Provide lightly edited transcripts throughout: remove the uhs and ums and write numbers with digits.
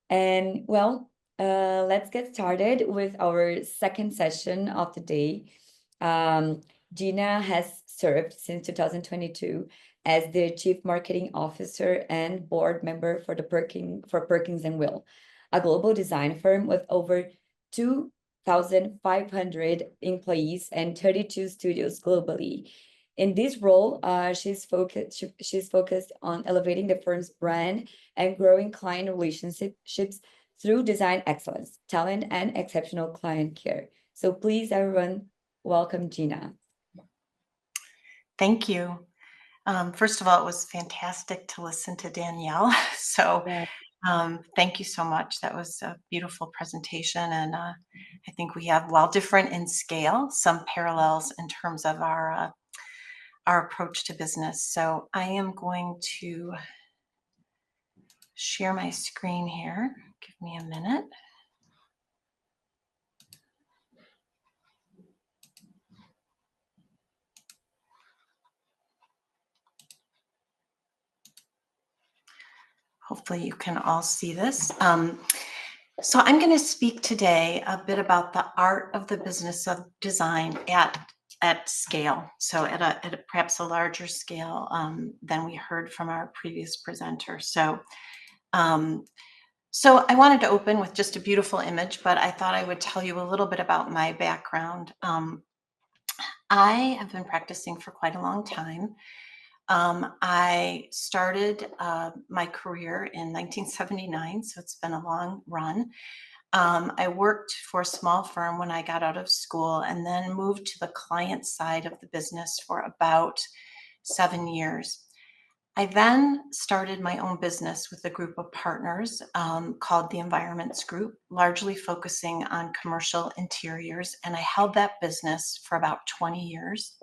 And well, let's get started with our second session of the day. Um, Gina has served since 2022 as the Chief Marketing Officer and board member for Perkins&Will, a global design firm with over 2,500 employees and 32 studios globally. In this role, she's focused on elevating the firm's brand and growing client relationships through design excellence, talent, and exceptional client care. So please, everyone, welcome Gina. Thank you. First of all, it was fantastic to listen to Danielle. So Yeah. thank you so much. That was a beautiful presentation. And I think we have, while different in scale, some parallels in terms of our approach to business. So I am going to share my screen here. Give me a minute. Hopefully you can all see this. So I'm going to speak today a bit about the art of the business of design at scale. So at a perhaps a larger scale than we heard from our previous presenter. Um, so I wanted to open with just a beautiful image, but I thought I would tell you a little bit about my background. I have been practicing for quite a long time. I started my career in 1979, so it's been a long run. I worked for a small firm when I got out of school and then moved to the client side of the business for about 7 years. I then started my own business with a group of partners called the Environments Group, largely focusing on commercial interiors. And I held that business for about 20 years.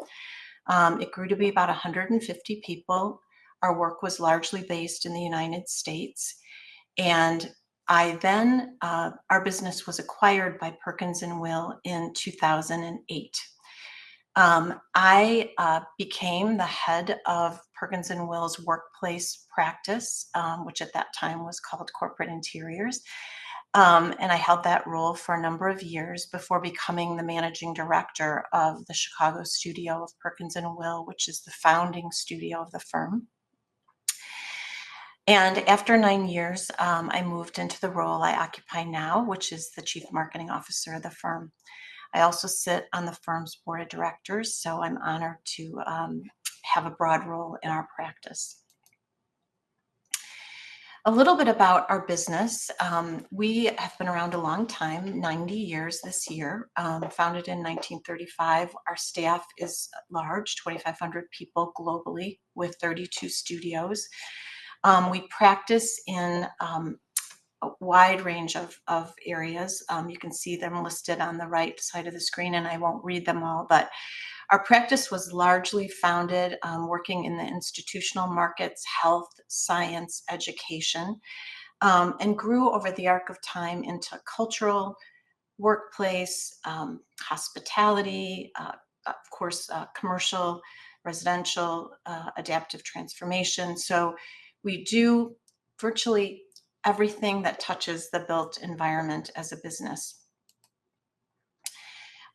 It grew to be about 150 people. Our work was largely based in the United States. And our business was acquired by Perkins&Will in 2008. I became the head of Perkins&Will's workplace practice, which at that time was called Corporate Interiors. And I held that role for a number of years before becoming the managing director of the Chicago studio of Perkins&Will, which is the founding studio of the firm. And after 9 years, I moved into the role I occupy now, which is the Chief Marketing Officer of the firm. I also sit on the firm's board of directors, so I'm honored to have a broad role in our practice. A little bit about our business. We have been around a long time, 90 years this year, founded in 1935. Our staff is large, 2,500 people globally with 32 studios. We practice in a wide range of areas. You can see them listed on the right side of the screen, and I won't read them all, but our practice was largely founded working in the institutional markets, health, science, education, and grew over the arc of time into cultural, workplace, hospitality, of course, commercial, residential, adaptive transformation. So we do virtually everything that touches the built environment as a business.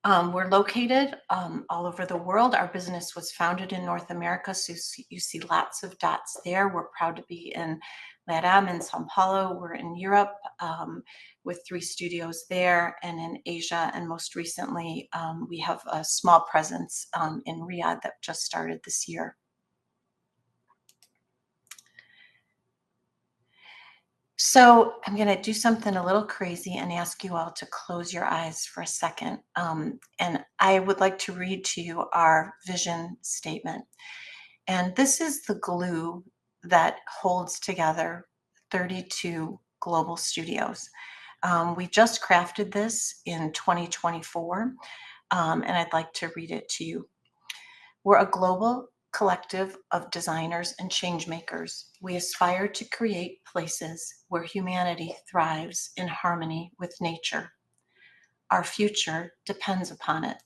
We're located all over the world. Our business was founded in North America, so you see lots of dots there. We're proud to be in LATAM and Sao Paulo. We're in Europe with 3 studios there, and in Asia. And most recently, we have a small presence in Riyadh that just started this year. So I'm going to do something a little crazy and ask you all to close your eyes for a second. And I would like to read to you our vision statement. And this is the glue that holds together 32 global studios. We just crafted this in 2024, and I'd like to read it to you. We're a global collective of designers and change makers. We aspire to create places where humanity thrives in harmony with nature. Our future depends upon it.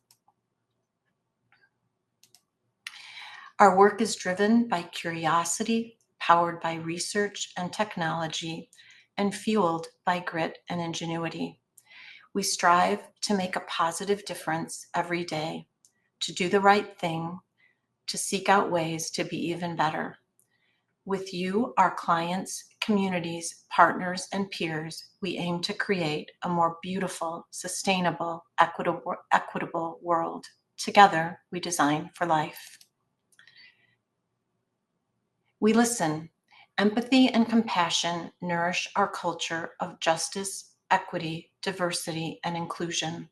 Our work is driven by curiosity, powered by research and technology, and fueled by grit and ingenuity. We strive to make a positive difference every day, to do the right thing, to seek out ways to be even better. With you, our clients, communities, partners, and peers, we aim to create a more beautiful, sustainable, equitable world. Together, we design for life. We listen. Empathy and compassion nourish our culture of justice, equity, diversity, and inclusion.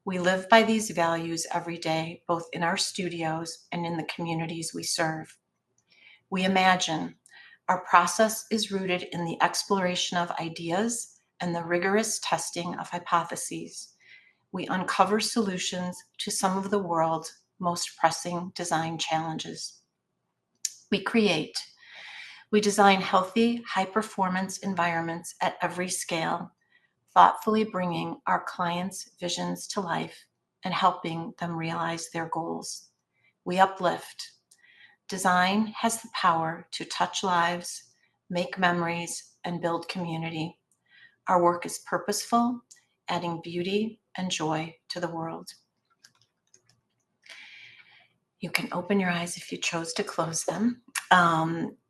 We live by these values every day, both in our studios and in the communities we serve. We imagine. Our process is rooted in the exploration of ideas and the rigorous testing of hypotheses. We uncover solutions to some of the world's most pressing design challenges. We create. We design healthy, high-performance environments at every scale, thoughtfully bringing our clients' visions to life and helping them realize their goals. We uplift. Design has the power to touch lives, make memories, and build community. Our work is purposeful, adding beauty and joy to the world. You can open your eyes if you chose to close them.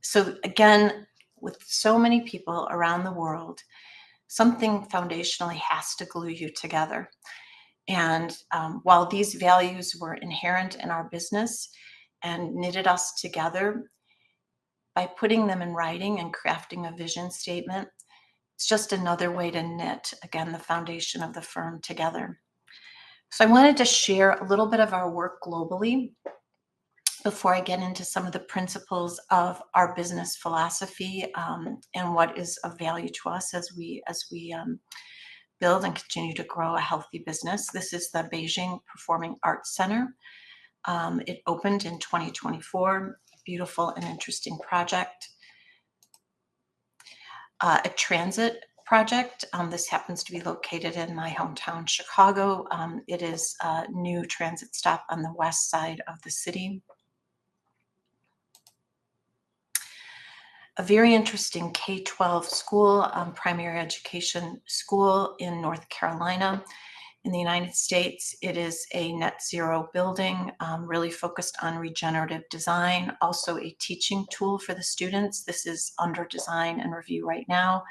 So again, with so many people around the world, something foundationally has to glue you together. And while these values were inherent in our business and knitted us together, by putting them in writing and crafting a vision statement, it's just another way to knit, again, the foundation of the firm together. So I wanted to share a little bit of our work globally before I get into some of the principles of our business philosophy and what is of value to us as we build and continue to grow a healthy business. This is the Beijing Performing Arts Center. It opened in 2024, a beautiful and interesting project. A transit project. This happens to be located in my hometown, Chicago. It is a new transit stop on the west side of the city. A very interesting K-12 school, primary education school in North Carolina. In the United States, it is a net zero building, really focused on regenerative design, also a teaching tool for the students. This is under design and review right now,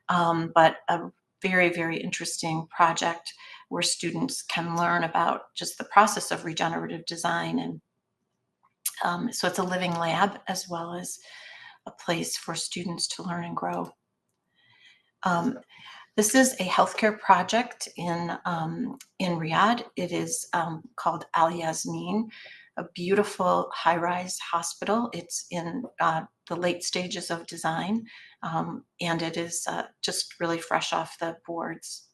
but a very, very interesting project where students can learn about just the process of regenerative design. And so it's a living lab as well as a place for students to learn and grow. This is a healthcare project in Riyadh. It is called Al Yasmin, a beautiful high-rise hospital. It's in the late stages of design, and it is just really fresh off the boards.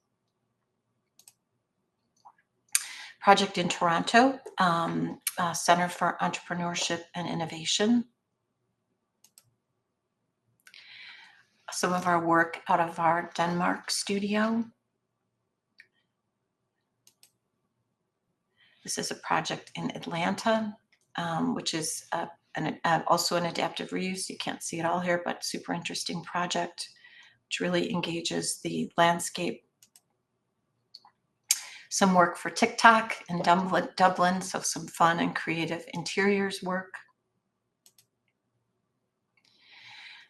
Project in Toronto, Center for Entrepreneurship and Innovation. Some of our work out of our Denmark studio. This is a project in Atlanta, which is also an adaptive reuse. You can't see it all here, but super interesting project, which really engages the landscape. Some work for TikTok in Dublin, so some fun and creative interiors work.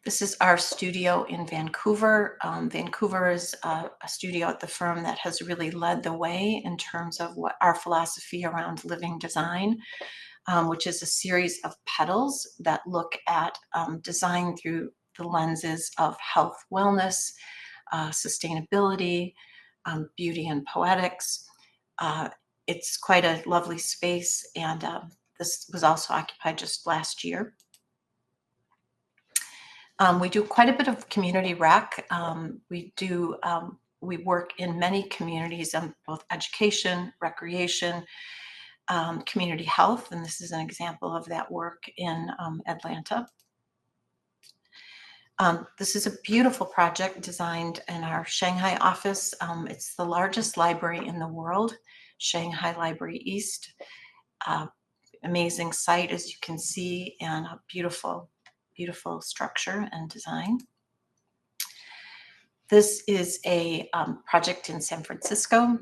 This is our studio in Vancouver. Vancouver is a studio at the firm that has really led the way in terms of what our philosophy around living design, which is a series of petals that look at design through the lenses of health, wellness, sustainability, beauty and poetics. It's quite a lovely space, and this was also occupied just last year. We do quite a bit of community rec. We work in many communities on both education, recreation, community health, and this is an example of that work in Atlanta. This is a beautiful project designed in our Shanghai office. It's the largest library in the world, Shanghai Library East. Amazing site, as you can see, and a beautiful structure and design. This is a project in San Francisco.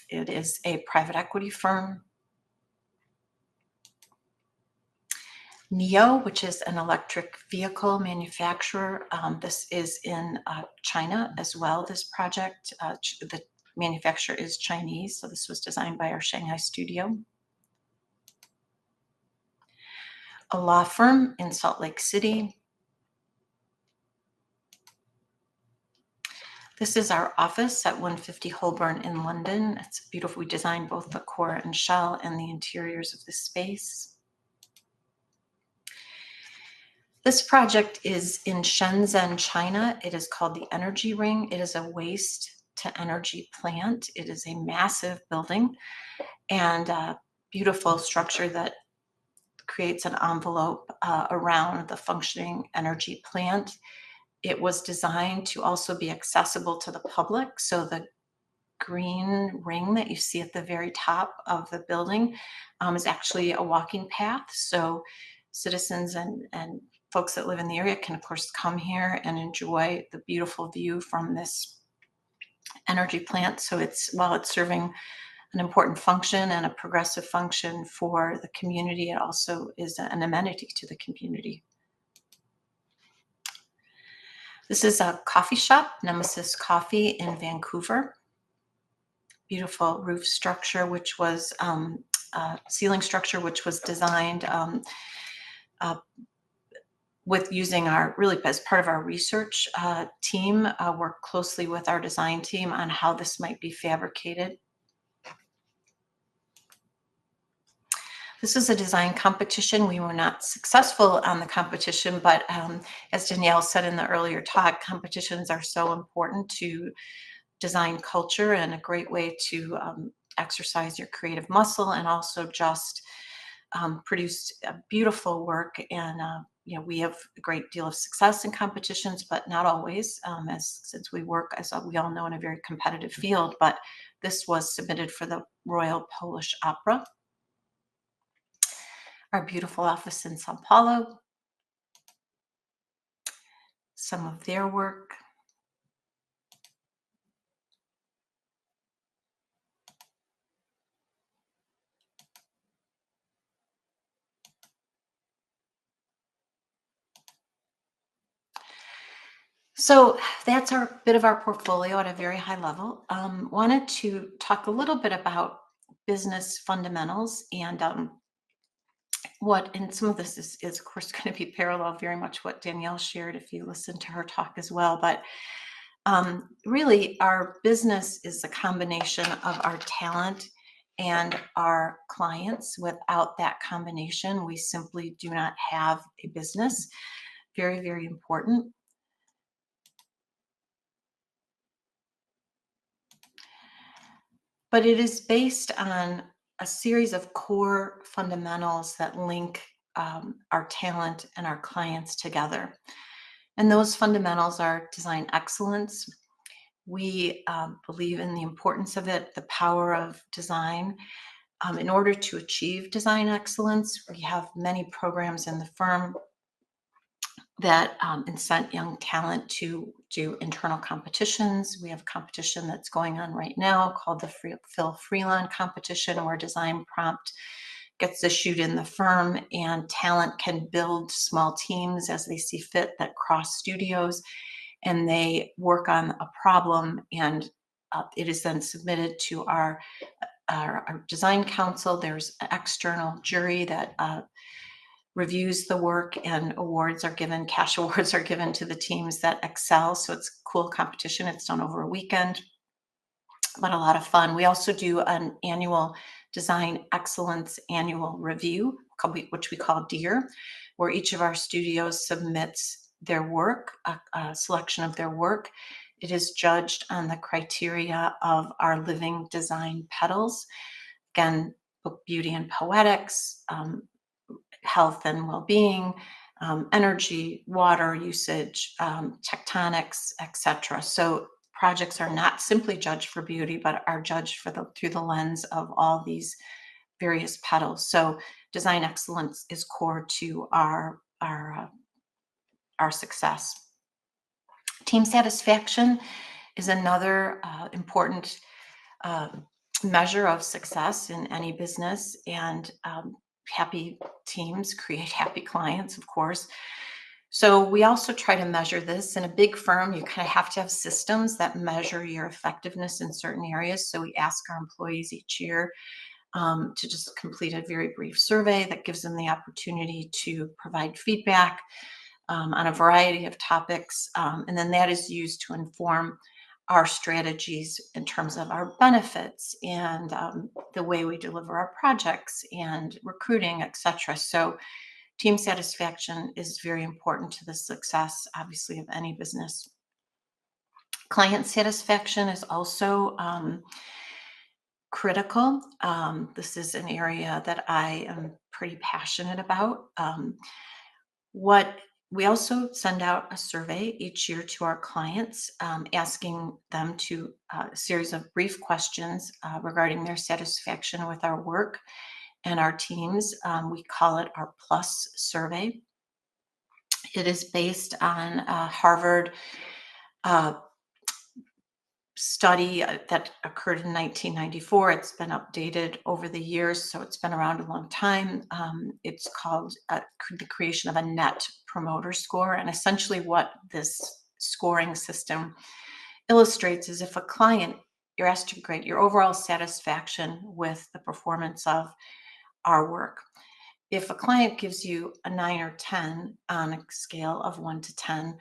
It is a private equity firm. NIO, which is an electric vehicle manufacturer. This is in China as well, this project. The manufacturer is Chinese, so this was designed by our Shanghai studio. A law firm in Salt Lake City. This is our office at 150 Holborn in London. It's beautiful. We designed both the core and shell and the interiors of the space. This project is in Shenzhen, China. It is called the Energy Ring. It is a waste to energy plant. It is a massive building and a beautiful structure that creates an envelope around the functioning energy plant. It was designed to also be accessible to the public. So the green ring that you see at the very top of the building is actually a walking path. So citizens and folks that live in the area can, of course, come here and enjoy the beautiful view from this energy plant. So while it's serving an important function and a progressive function for the community, it also is an amenity to the community. This is a coffee shop, Nemesis Coffee in Vancouver. Beautiful roof structure, which was ceiling structure, which was designed with using really as part of our research team, worked closely with our design team on how this might be fabricated. This is a design competition. We were not successful on the competition, but as Danielle said in the earlier talk, competitions are so important to design culture and a great way to exercise your creative muscle and also just produce beautiful work. And we have a great deal of success in competitions, but not always, since we work, as we all know, in a very competitive field. But this was submitted for the Royal Polish Opera. Our beautiful office in Sao Paulo. Some of their work. So that's our bit of our portfolio at a very high level. Wanted to talk a little bit about business fundamentals and and some of this is of course going to be parallel very much what Danielle shared if you listen to her talk as well. But really our business is a combination of our talent and our clients. Without that combination, we simply do not have a business. Very, very important. But it is based on a series of core fundamentals that link our talent and our clients together. And those fundamentals are design excellence. We believe in the importance of it, the power of design. In order to achieve design excellence, we have many programs in the firm that incent young talent to do internal competitions. We have a competition that's going on right now called the Phil Freelon competition, where design prompt gets issued in the firm and talent can build small teams as they see fit that cross studios, and they work on a problem, and it is then submitted to our design council. There's an external jury that reviews the work, and awards are given, cash awards are given to the teams that excel. So it's a cool competition. It's done over a weekend, but a lot of fun. We also do an annual design excellence annual review, which we call DEAR, where each of our studios submits their work, a selection of their work. It is judged on the criteria of our living design petals. Again, book beauty and poetics, health and well-being, energy, water usage, tectonics, etc. So projects are not simply judged for beauty, but are judged through the lens of all these various petals. So design excellence is core to our success. Team satisfaction is another important measure of success in any business. And happy teams create happy clients, of course. So we also try to measure this. In a big firm, you kind of have to have systems that measure your effectiveness in certain areas. So we ask our employees each year to just complete a very brief survey that gives them the opportunity to provide feedback on a variety of topics. And then that is used to inform our strategies in terms of our benefits and the way we deliver our projects and recruiting, et cetera. So team satisfaction is very important to the success, obviously, of any business. Client satisfaction is also critical. This is an area that I am pretty passionate about. What we also send out a survey each year to our clients, asking them to a series of brief questions regarding their satisfaction with our work and our teams. We call it our Plus survey. It is based on a Harvard study that occurred in 1994. It's been updated over the years, so it's been around a long time. It's called the creation of a net promoter score. And essentially what this scoring system illustrates is if a client, you're asked to grade your overall satisfaction with the performance of our work. If a client gives you a 9 or 10 on a scale of 1 to 10,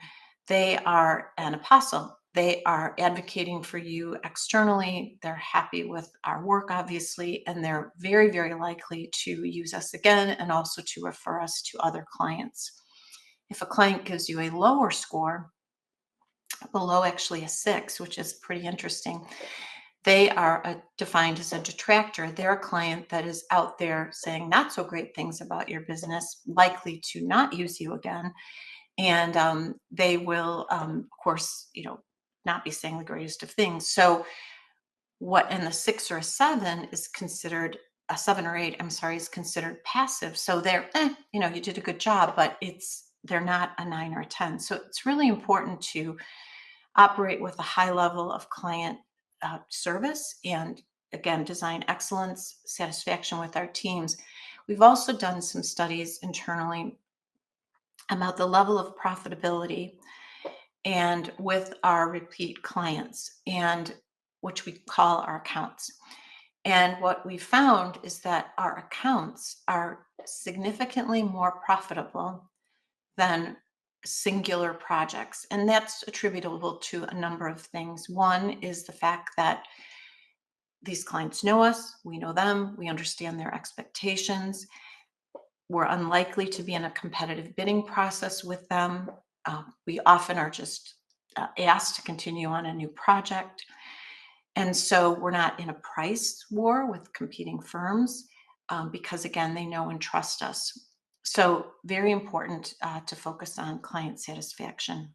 they are an apostle. They are advocating for you externally. They're happy with our work, obviously, and they're very, very likely to use us again and also to refer us to other clients. If a client gives you a lower score, below actually a 6, which is pretty interesting, they are defined as a detractor. They're a client that is out there saying not so great things about your business, likely to not use you again. And they will, of course, not be saying the greatest of things. So what in the 6 or a 7 is considered, a 7 or 8, I'm sorry, is considered passive. So they're, you did a good job, but they're not a 9 or a 10. So it's really important to operate with a high level of client service and, again, design excellence, satisfaction with our teams. We've also done some studies internally about the level of profitability and with our repeat clients, and which we call our accounts. And what we found is that our accounts are significantly more profitable than singular projects. And that's attributable to a number of things. One is the fact that these clients know us, we know them, we understand their expectations. We're unlikely to be in a competitive bidding process with them. We often are just asked to continue on a new project. And so we're not in a price war with competing firms because, again, they know and trust us. So very important to focus on client satisfaction.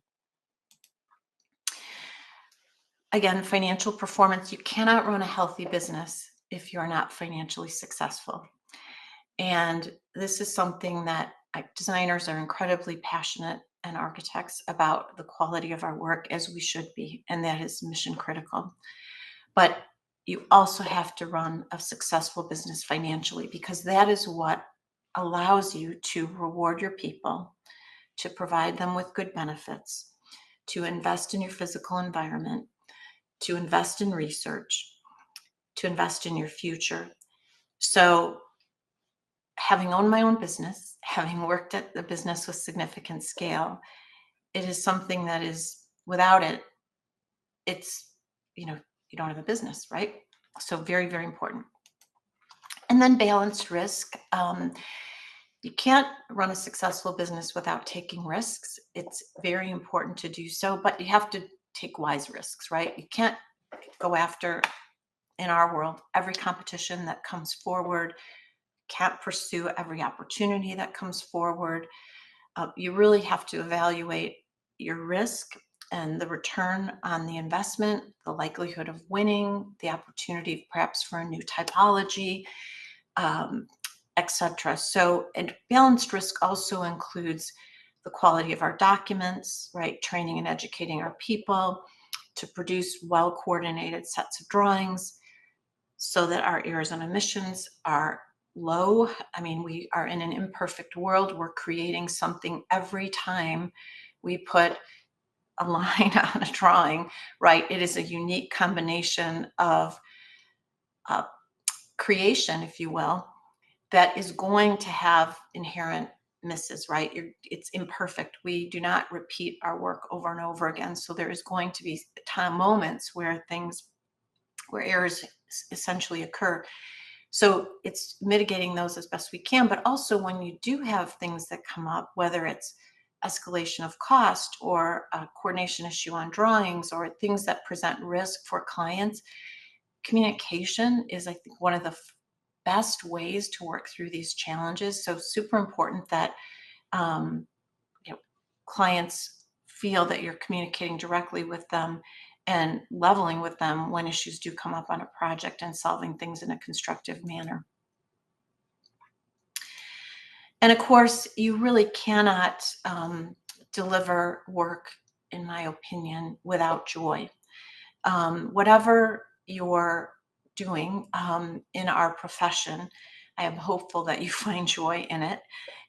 Again, financial performance. You cannot run a healthy business if you're not financially successful. And this is something that designers are incredibly passionate and architects about the quality of our work, as we should be, and that is mission critical. But you also have to run a successful business financially, because that is what allows you to reward your people, to provide them with good benefits, to invest in your physical environment, to invest in research, to invest in your future. So having owned my own business, having worked at the business with significant scale, it is something that is, without it, it's, you don't have a business, right? So very, very important. And then balanced risk. You can't run a successful business without taking risks. It's very important to do so, but you have to take wise risks, right? You can't go after, in our world, every competition that comes forward, can't pursue every opportunity that comes forward. You really have to evaluate your risk and the return on the investment, the likelihood of winning, the opportunity perhaps for a new typology, etc. So, and balanced risk also includes the quality of our documents, right? Training and educating our people, to produce well-coordinated sets of drawings so that our errors and omissions are low. I mean, we are in an imperfect world. We're creating something every time we put a line on a drawing, right? It is a unique combination of creation, if you will, that is going to have inherent misses, right? It's imperfect. We do not repeat our work over and over again. So there is going to be moments where errors essentially occur. So it's mitigating those as best we can. But also when you do have things that come up, whether it's escalation of cost or a coordination issue on drawings or things that present risk for clients, communication is, I think, one of the best ways to work through these challenges. So super important that um, clients feel that you're communicating directly with them and leveling with them when issues do come up on a project and solving things in a constructive manner. And of course, you really cannot deliver work, in my opinion, without joy. Whatever you're doing in our profession, I am hopeful that you find joy in it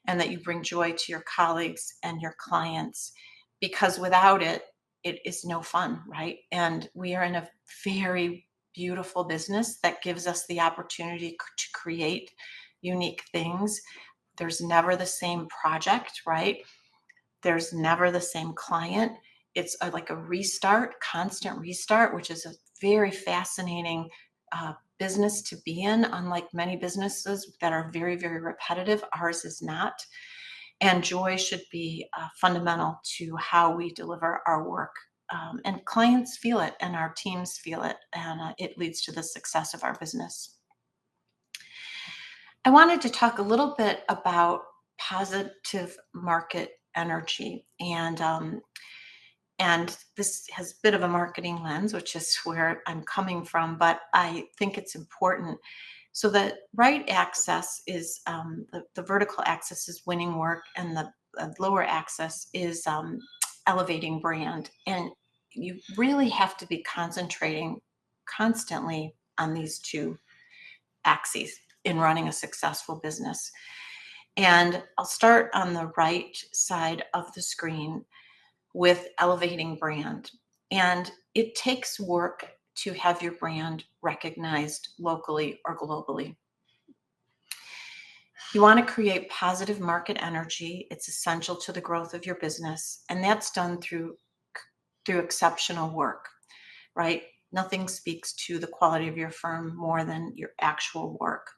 and that you bring joy to your colleagues and your clients, because without it, it is no fun, right? And we are in a very beautiful business that gives us the opportunity to create unique things. There's never the same project, right? There's never the same client. It's like a restart, constant restart, which is a very fascinating business to be in. Unlike many businesses that are very, very repetitive, ours is not. And joy should be fundamental to how we deliver our work. And clients feel it and our teams feel it, and it leads to the success of our business. I wanted to talk a little bit about positive market energy, and this has a bit of a marketing lens, which is where I'm coming from, but I think it's important. So the right axis is the vertical axis is winning work, and the lower axis is elevating brand. And you really have to be concentrating constantly on these two axes in running a successful business. And I'll start on the right side of the screen with elevating brand. And it takes work to have your brand recognized locally or globally. You want to create positive market energy. It's essential to the growth of your business, and that's done through exceptional work, right? Nothing speaks to the quality of your firm more than your actual work.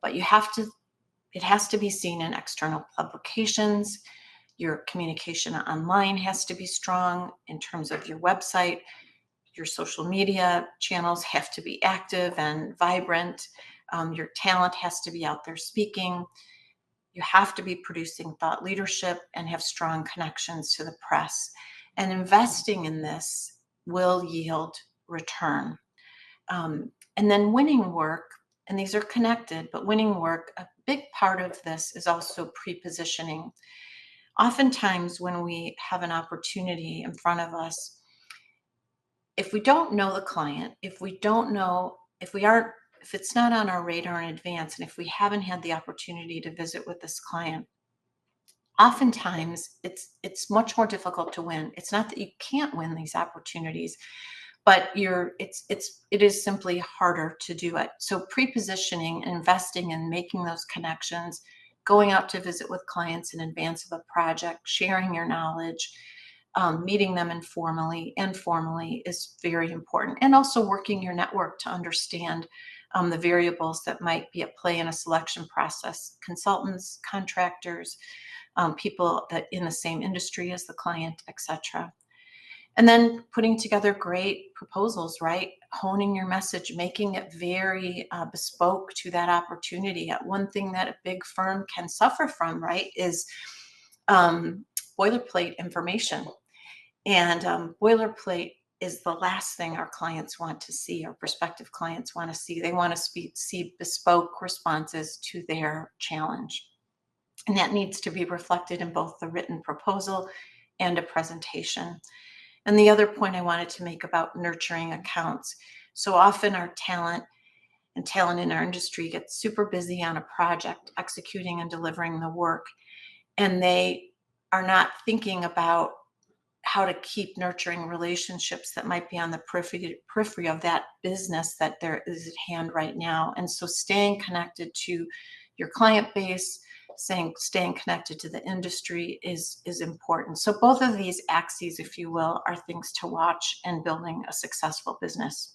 But it has to be seen in external publications. Your communication online has to be strong in terms of your website. Your social media channels have to be active and vibrant. Your talent has to be out there speaking. You have to be producing thought leadership and have strong connections to the press. And investing in this will yield return. And then winning work, and these are connected, but winning work, a big part of this is also pre-positioning. Oftentimes when we have an opportunity in front of us, if we don't know the client, if it's not on our radar in advance, and if we haven't had the opportunity to visit with this client, oftentimes it's much more difficult to win. It's not that you can't win these opportunities, but it is simply harder to do it. So pre-positioning, investing in making those connections, going out to visit with clients in advance of a project, sharing your knowledge, meeting them informally and formally is very important. And also working your network to understand the variables that might be at play in a selection process, consultants, contractors, people that in the same industry as the client, etc. And then putting together great proposals, right? Honing your message, making it very bespoke to that opportunity. One thing that a big firm can suffer from, right, is boilerplate information. And boilerplate is the last thing our clients want to see, or prospective clients want to see. They want to see bespoke responses to their challenge. And that needs to be reflected in both the written proposal and a presentation. And the other point I wanted to make about nurturing accounts. So often our talent in our industry gets super busy on a project, executing and delivering the work, and they are not thinking about how to keep nurturing relationships that might be on the periphery of that business that there is at hand right now. And so staying connected to your client base, staying connected to the industry is important. So both of these axes, if you will, are things to watch in building a successful business.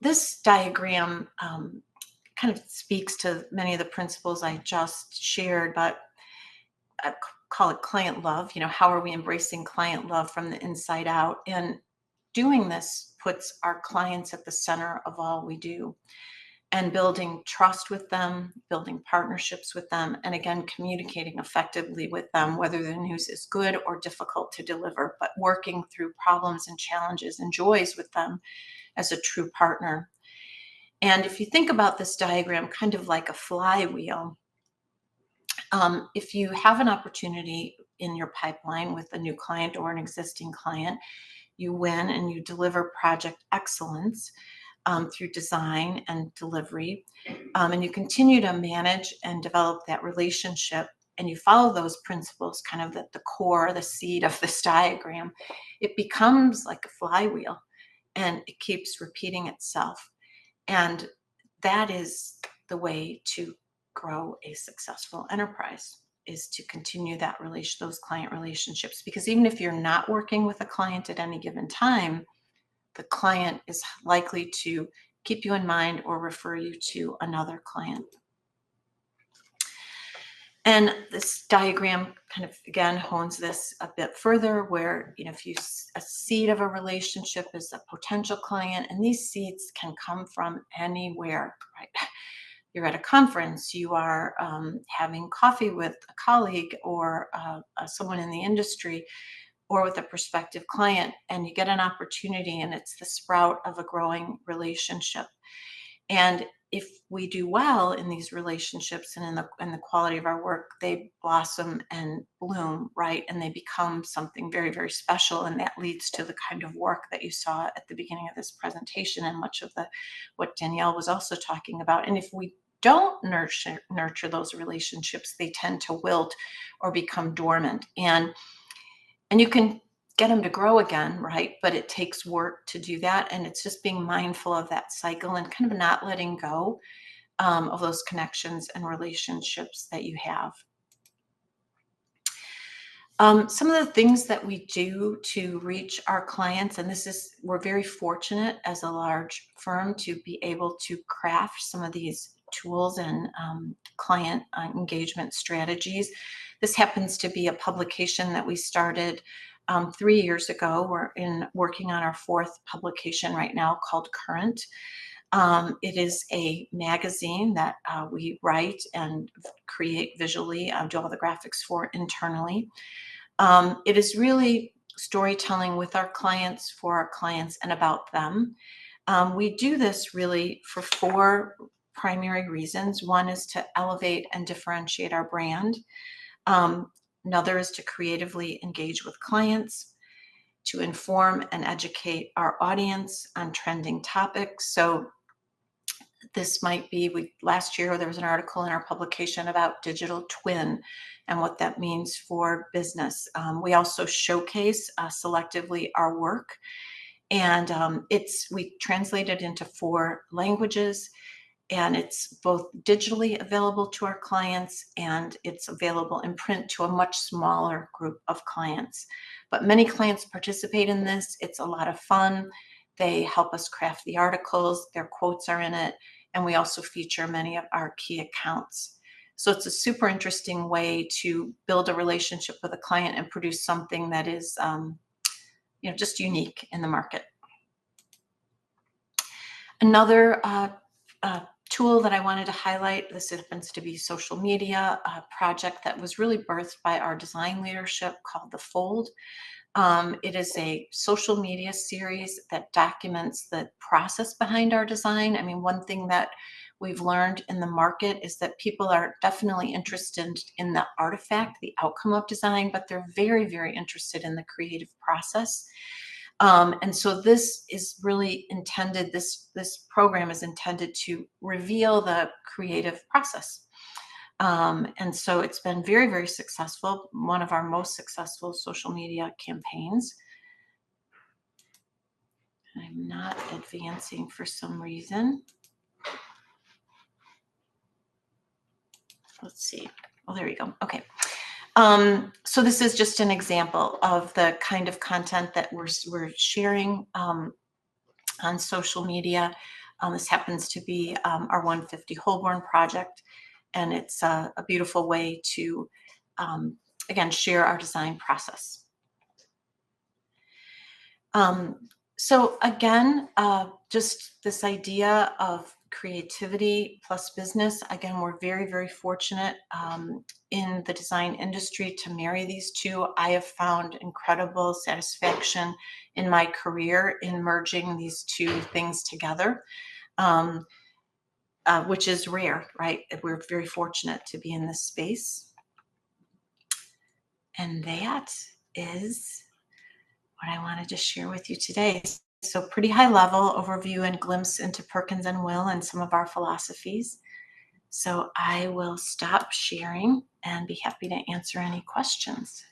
This diagram kind of speaks to many of the principles I just shared, but I call it client love. How are we embracing client love from the inside out? And doing this puts our clients at the center of all we do, and building trust with them, building partnerships with them, and again, communicating effectively with them, whether the news is good or difficult to deliver, but working through problems and challenges and joys with them as a true partner. And if you think about this diagram kind of like a flywheel, if you have an opportunity in your pipeline with a new client or an existing client, you win and you deliver project excellence through design and delivery, and you continue to manage and develop that relationship, and you follow those principles, kind of the core, the seed of this diagram, it becomes like a flywheel and it keeps repeating itself. And that is the way to grow a successful enterprise, is to continue those client relationships. Because even if you're not working with a client at any given time, the client is likely to keep you in mind or refer you to another client. And this diagram kind of, again, hones this a bit further, where, if a seed of a relationship is a potential client, and these seeds can come from anywhere, right? You're at a conference, you are having coffee with a colleague or someone in the industry, or with a prospective client, and you get an opportunity, and it's the sprout of a growing relationship. And if we do well in these relationships and in the quality of our work, they blossom and bloom, right? And they become something very, very special. And that leads to the kind of work that you saw at the beginning of this presentation, and much of what Danielle was also talking about. And if we don't nurture those relationships, they tend to wilt or become dormant. And you can get them to grow again, right? But it takes work to do that. And it's just being mindful of that cycle and kind of not letting go of those connections and relationships that you have. Some of the things that we do to reach our clients, and we're very fortunate as a large firm to be able to craft some of these tools and client engagement strategies. This happens to be a publication that we started 3 years ago. We're working on our 4th publication right now, called Current. It is a magazine that we write and create visually, do all the graphics for internally. It is really storytelling with our clients, for our clients, and about them. We do this really for 4 primary reasons. One is to elevate and differentiate our brand. Another is to creatively engage with clients, to inform and educate our audience on trending topics. So this might be, last year there was an article in our publication about digital twin and what that means for business. We also showcase selectively our work, and we translate it into 4 languages. And it's both digitally available to our clients, and it's available in print to a much smaller group of clients. But many clients participate in this. It's a lot of fun. They help us craft the articles. Their quotes are in it. And we also feature many of our key accounts. So it's a super interesting way to build a relationship with a client and produce something that is just unique in the market. Another tool that I wanted to highlight, this happens to be social media, a project that was really birthed by our design leadership, called The Fold. It is a social media series that documents the process behind our design. I mean, one thing that we've learned in the market is that people are definitely interested in the artifact, the outcome of design, but they're very, very interested in the creative process. And so this is really intended, this program is intended to reveal the creative process. And so it's been very, very successful, one of our most successful social media campaigns. I'm not advancing for some reason. Let's see. Oh, there you go. Okay. So this is just an example of the kind of content that we're sharing on social media. This happens to be our 150 Holborn project, and it's a beautiful way to, again, share our design process. So again, just this idea of creativity plus business. Again, we're very, very fortunate in the design industry to marry these two. I have found incredible satisfaction in my career in merging these two things together, which is rare, right? We're very fortunate to be in this space. And that is what I wanted to share with you today. So pretty high level overview and glimpse into Perkins&Will and some of our philosophies. So I will stop sharing and be happy to answer any questions.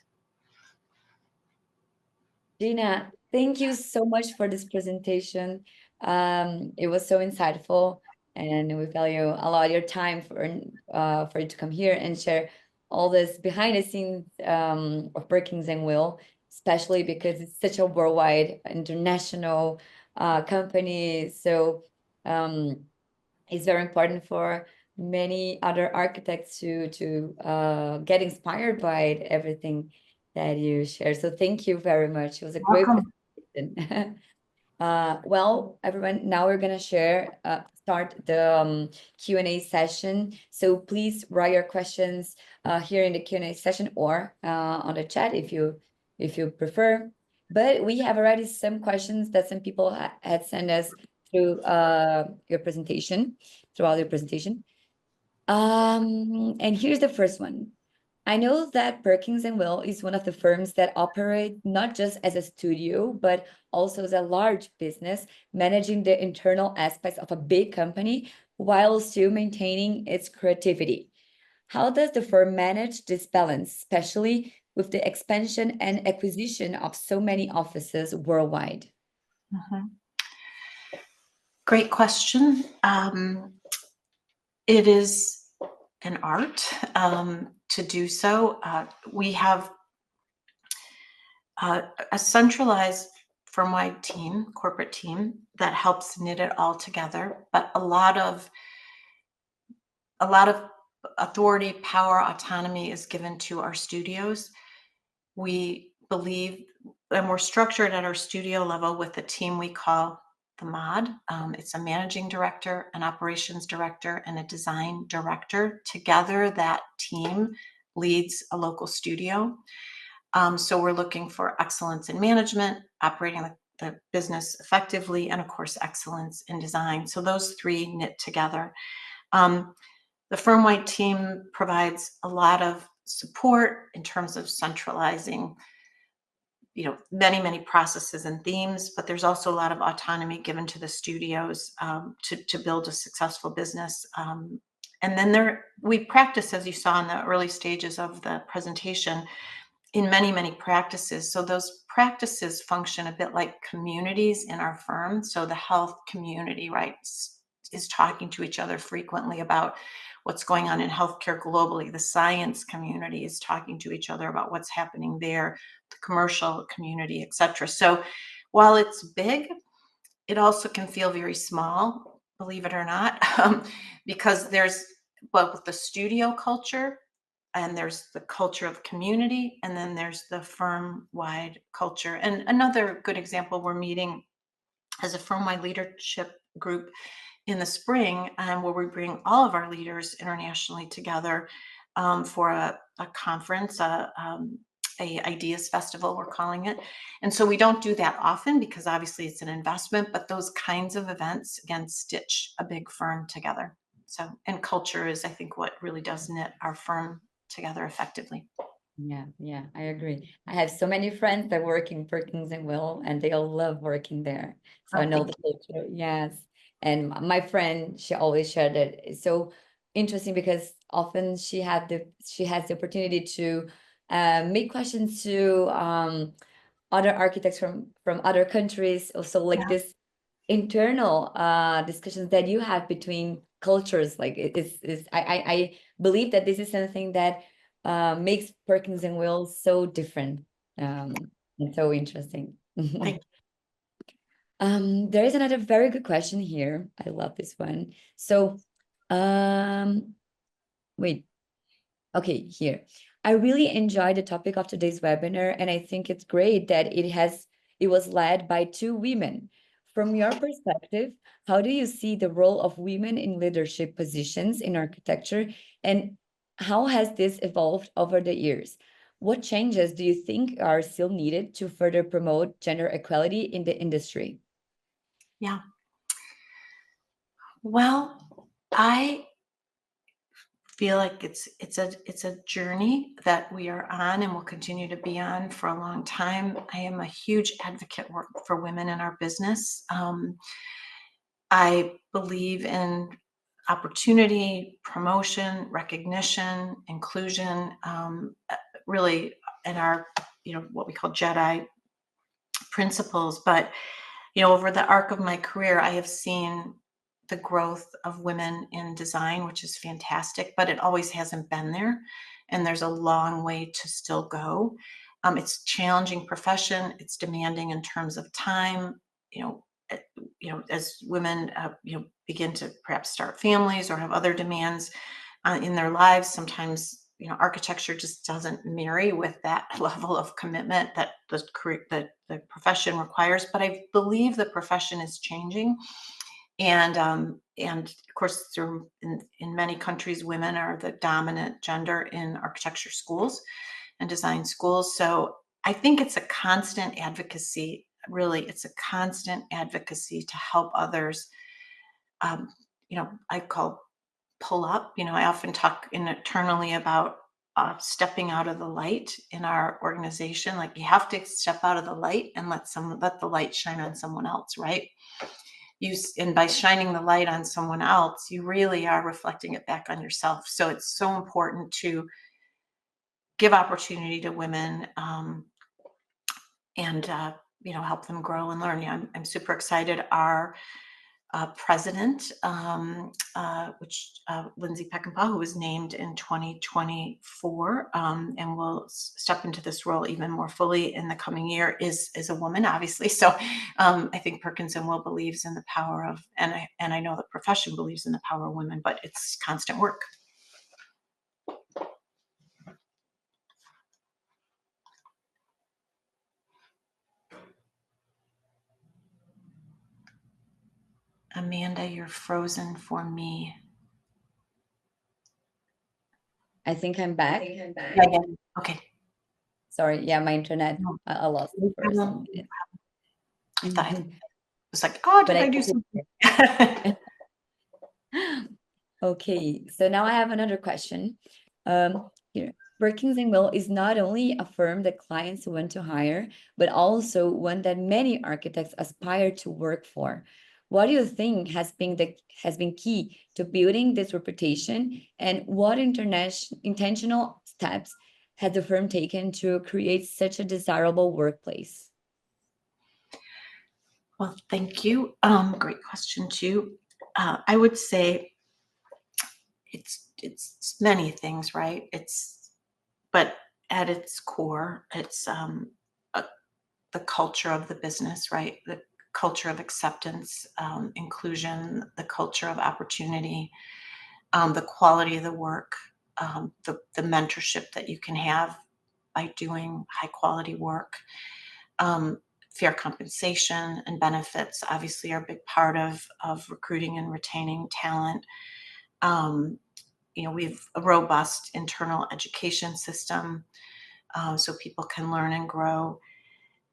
Gina, thank you so much for this presentation. It was so insightful, and we value a lot your time for you to come here and share all this behind the scenes of Perkins&Will, especially because it's such a worldwide, international company. So it's very important for many other architects to get inspired by everything that you share. So thank you very much. It was a great presentation. Well, everyone, now we're gonna start the Q&A session. So please write your questions here in the Q&A session or on the chat if you prefer. But we have already some questions that some people had sent us through your presentation, throughout your presentation. And here's the first one. I know that Perkins&Will is one of the firms that operate not just as a studio, but also as a large business, managing the internal aspects of a big company while still maintaining its creativity. How does the firm manage this balance, especially with the expansion and acquisition of so many offices worldwide? Mm-hmm. Great question. It is an art to do so. We have a centralized firm-wide team, corporate team, that helps knit it all together, but a lot of authority, power, autonomy is given to our studios. We believe, and we're structured at our studio level with a team we call the MOD. It's a managing director, an operations director, and a design director. Together, that team leads a local studio. So we're looking for excellence in management, operating the business effectively, and of course, excellence in design. So those three knit together. The firm-wide team provides a lot of support in terms of centralizing, many, many processes and themes, but there's also a lot of autonomy given to the studios to build a successful business. And then we practice, as you saw in the early stages of the presentation, in many, many practices. So those practices function a bit like communities in our firm. So the health community, right, is talking to each other frequently about what's going on in healthcare globally. The science community is talking to each other about what's happening there, the commercial community, et cetera. So while it's big, it also can feel very small, believe it or not, because there's both the studio culture and there's the culture of community, and then there's the firm-wide culture. And another good example, we're meeting as a firm-wide leadership group in the spring, where we bring all of our leaders internationally together for a conference, a ideas festival, we're calling it. And so we don't do that often because obviously it's an investment, but those kinds of events, again, stitch a big firm together. So, and culture is, I think, what really does knit our firm together effectively. Yeah, I agree. I have so many friends that work in Perkins&Will, and they all love working there. So I Oh, know thank the you. culture. Yes. And my friend, she always shared that it's so interesting because often she has the opportunity to make questions to other architects from other countries. Also, like Yeah, this internal discussions that you have between cultures. Like I believe that this is something that makes Perkins&Will so different and so interesting. thank There is another very good question here. I love this one. So um wait. Okay, here. I really enjoyed the topic of today's webinar, and I think it's great that it was led by two women. From your perspective, how do you see the role of women in leadership positions in architecture, and how has this evolved over the years? What changes do you think are still needed to further promote gender equality in the industry? you. Yeah. Well, I feel like it's a journey that we are on and will continue to be on for a long time. I am a huge advocate for women in our business. I believe in opportunity, promotion, recognition, inclusion, really in our, what we call Jedi principles. But, over the arc of my career, I have seen the growth of women in design, which is fantastic, but it always hasn't been there. And there's a long way to still go. It's a challenging profession. It's demanding in terms of time. You know, as women, begin to perhaps start families or have other demands in their lives, sometimes architecture just doesn't marry with that level of commitment that the profession requires. But I believe the profession is changing, and of course, in many countries, women are the dominant gender in architecture schools and design schools. So I think it's a constant advocacy. Really, it's a constant advocacy to help others. Um, I call pull up. I often talk internally about stepping out of the light in our organization. Like, you have to step out of the light and let the light shine on someone else, right? And by shining the light on someone else, you really are reflecting it back on yourself. So it's so important to give opportunity to women, and help them grow and learn. Yeah, I'm super excited. Our president, Lindsay Peckinpah, who was named in 2024, and will step into this role even more fully in the coming year, is a woman, obviously. So I think Perkins&Will believes in the power of, and I know the profession believes in the power of women, but it's constant work. Amanda, you're frozen for me. I think I'm back. Yeah, yeah. Okay. Sorry, yeah, my internet, No, I lost no it for problem. some minutes. I thought it Mhm. was like, oh, But did I I do can something? Okay, so now I have another question. Here, Perkins&Will is not only a firm that clients want to hire, but also one that many architects aspire to work for. What do you think has been key to building this reputation, and what intentional steps has the firm taken to create such a desirable workplace? Well, thank you. Great question too. I would say it's many things, right? But at its core, it's uh, the culture of the business, right? The culture of acceptance, inclusion, the culture of opportunity, the quality of the work, the mentorship that you can have by doing high quality work. Fair compensation and benefits obviously are a big part of recruiting and retaining talent. Um, we have a robust internal education system, so people can learn and grow.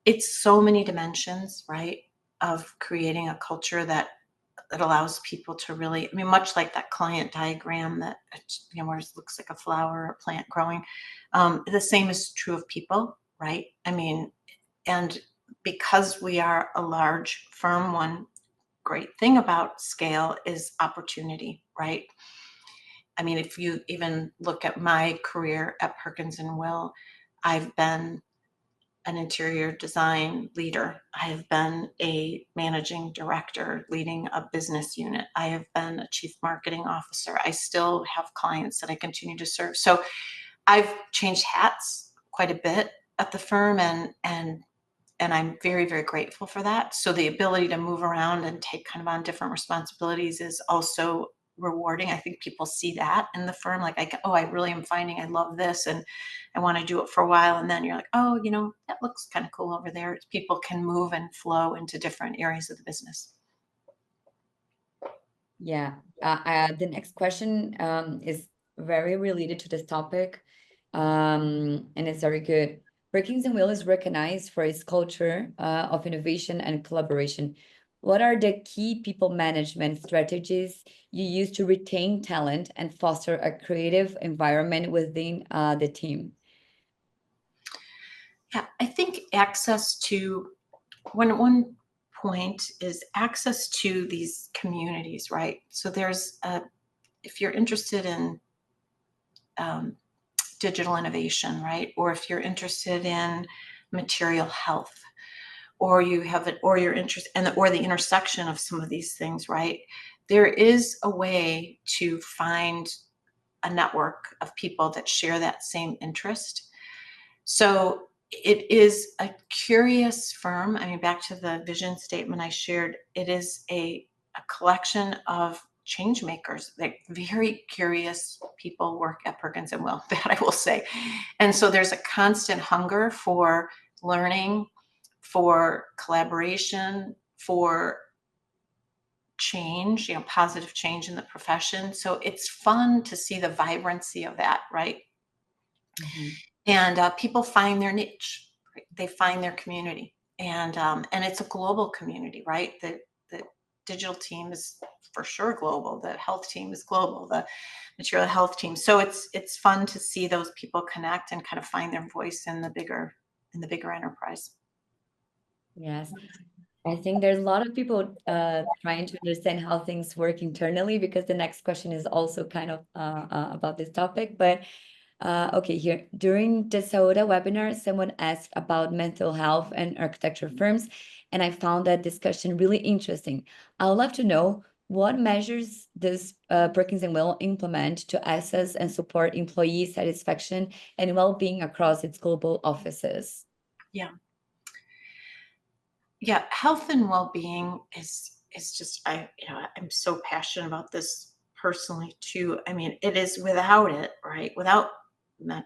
It's so many dimensions, right, of creating a culture that that allows people to really, I mean, much like that client diagram that, where it looks like a flower or a plant growing, the same is true of people, right? I mean, and because we are a large firm, one great thing about scale is opportunity, right? I mean, if you even look at my career at Perkins&Will, I've been an interior design leader. I have been a managing director leading a business unit. I have been a chief marketing officer. I still have clients that I continue to serve. So I've changed hats quite a bit at the firm, and I'm very, very grateful for that. So the ability to move around and take kind of on different responsibilities is also rewarding. I think people see that in the firm, like, oh, I really am finding I love this, and I want to do it for a while. And then you're like, oh, that looks kind of cool over there. People can move and flow into different areas of the business. Yeah. The next question is very related to this topic, and it's very good. Perkins&Will is recognized for its culture of innovation and collaboration. What are the key people management strategies you use to retain talent and foster a creative environment within the team? Yeah, I think access to one point is access to these communities, right? So if you're interested in um, digital innovation, right? Or if you're interested in material health, or you have it, or you're interested in or the intersection of some of these things, right? There is a way to find a network of people that share that same interest. So it is a curious firm. I mean, back to the vision statement I shared, it is a collection of change makers. Like, very curious people work at Perkins&Will, that I will say. And so there's a constant hunger for learning, for collaboration, for change, positive change in the profession. So it's fun to see the vibrancy of that, right? Mhm. And people find their niche, right? They find their community, and it's a global community, right? The digital team is for sure global. The health team is global. The material health team. So it's fun to see those people connect and kind of find their voice in the bigger enterprise. Yes. I think there's a lot of people trying to understand how things work internally, because the next question is also kind of about this topic. But okay, here during the Sauda webinar, someone asked about mental health and architecture firms, and I found that discussion really interesting. I would love to know what measures does Perkins&Will implement to assess and support employee satisfaction and well-being across its global offices. Yeah. Yeah, health and well-being is just, I'm so passionate about this personally too. I mean, it is, without it, right? Without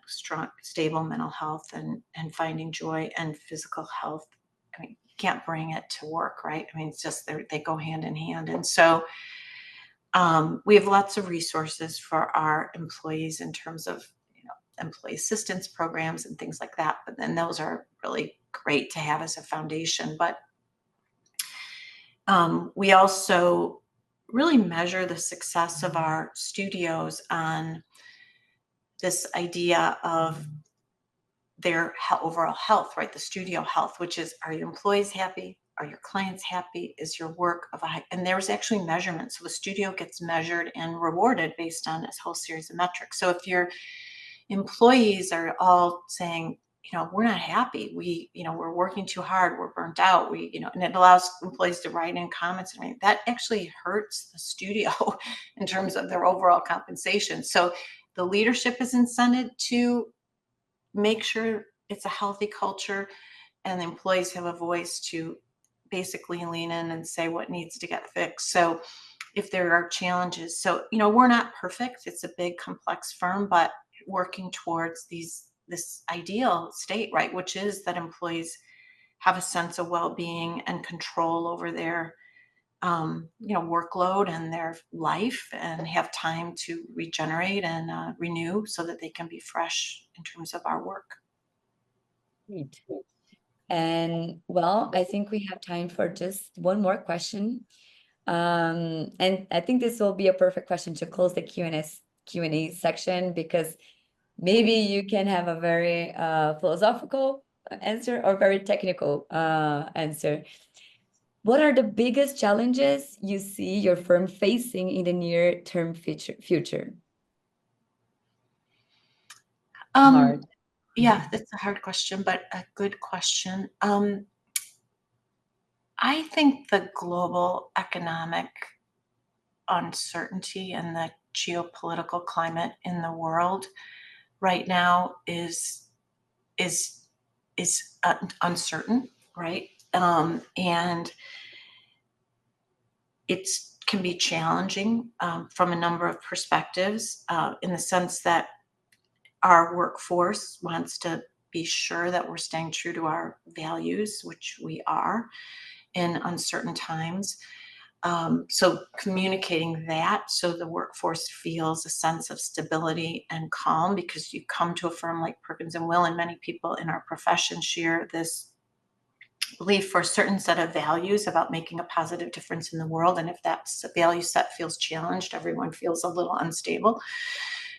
strong, stable mental health and finding joy and physical health, I mean, you can't bring it to work, right? I mean, it's just they go hand in hand. And so we have lots of resources for our employees in terms of, employee assistance programs and things like that. But then those are really great to have as a foundation. But we also really measure the success of our studios on this idea of their overall health, right? The studio health, which is, are your employees happy? Are your clients happy? Is your work of a high? And there's actually measurements. So the studio gets measured and rewarded based on this whole series of metrics. So if your employees are all saying, we're not happy, we're working too hard, we're burnt out, and it allows employees to write in comments, I mean, that actually hurts the studio in terms of their overall compensation. So the leadership is incented to make sure it's a healthy culture, and the employees have a voice to basically lean in and say what needs to get fixed. So if there are challenges, so we're not perfect, it's a big complex firm, but working towards this ideal state, right, which is that employees have a sense of well-being and control over their workload and their life, and have time to regenerate and renew so that they can be fresh in terms of our work. Great. And well, I think we have time for just one more question. And I think this will be a perfect question to close the Q&A section, because maybe you can have a very philosophical answer or very technical answer. What are the biggest challenges you see your firm facing in the near-term future? Hard. Yeah, that's a hard question, but a good question. I think the global economic uncertainty and the geopolitical climate in the world right now is uncertain, right? And it can be challenging from a number of perspectives, in the sense that our workforce wants to be sure that we're staying true to our values, which we are in uncertain times. So communicating that so the workforce feels a sense of stability and calm, because you come to a firm like Perkins&Will, and many people in our profession share this belief for a certain set of values about making a positive difference in the world. And if that value set feels challenged, everyone feels a little unstable.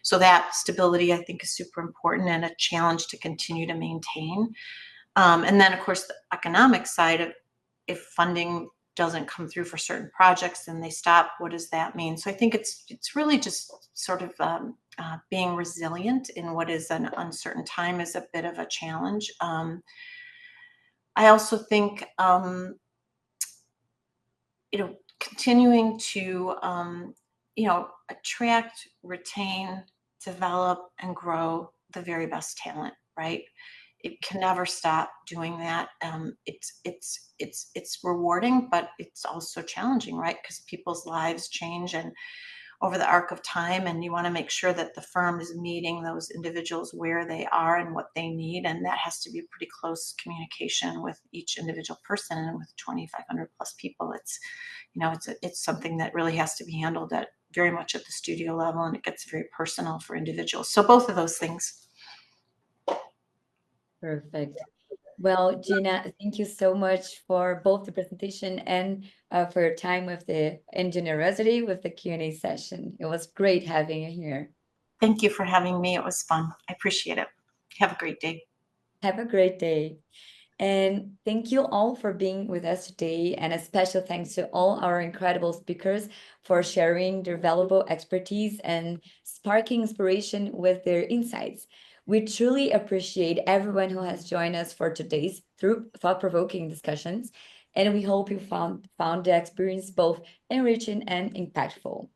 So that stability, I think, is super important and a challenge to continue to maintain. And then, of course, the economic side of, if funding doesn't come through for certain projects and they stop, what does that mean? So I think it's really just sort of being resilient in what is an uncertain time is a bit of a challenge. I also think continuing to attract, retain, develop, and grow the very best talent, right? It can never stop doing that. It's rewarding, but it's also challenging, right? Because people's lives change and over the arc of time, and you want to make sure that the firm is meeting those individuals where they are and what they need, and that has to be a pretty close communication with each individual person. And with 2,500 plus people, it's something that really has to be handled at very much at the studio level, and it gets very personal for individuals. So both of those things. Perfect. Well, Gina, thank you so much for both the presentation and for your time and generosity with the Q&A session. It was great having you here. Thank you for having me. It was fun. I appreciate it. Have a great day. Have a great day. And thank you all for being with us today. And a special thanks to all our incredible speakers for sharing their valuable expertise and sparking inspiration with their insights. We truly appreciate everyone who has joined us for today's thought-provoking discussions. And we hope you found the experience both enriching and impactful.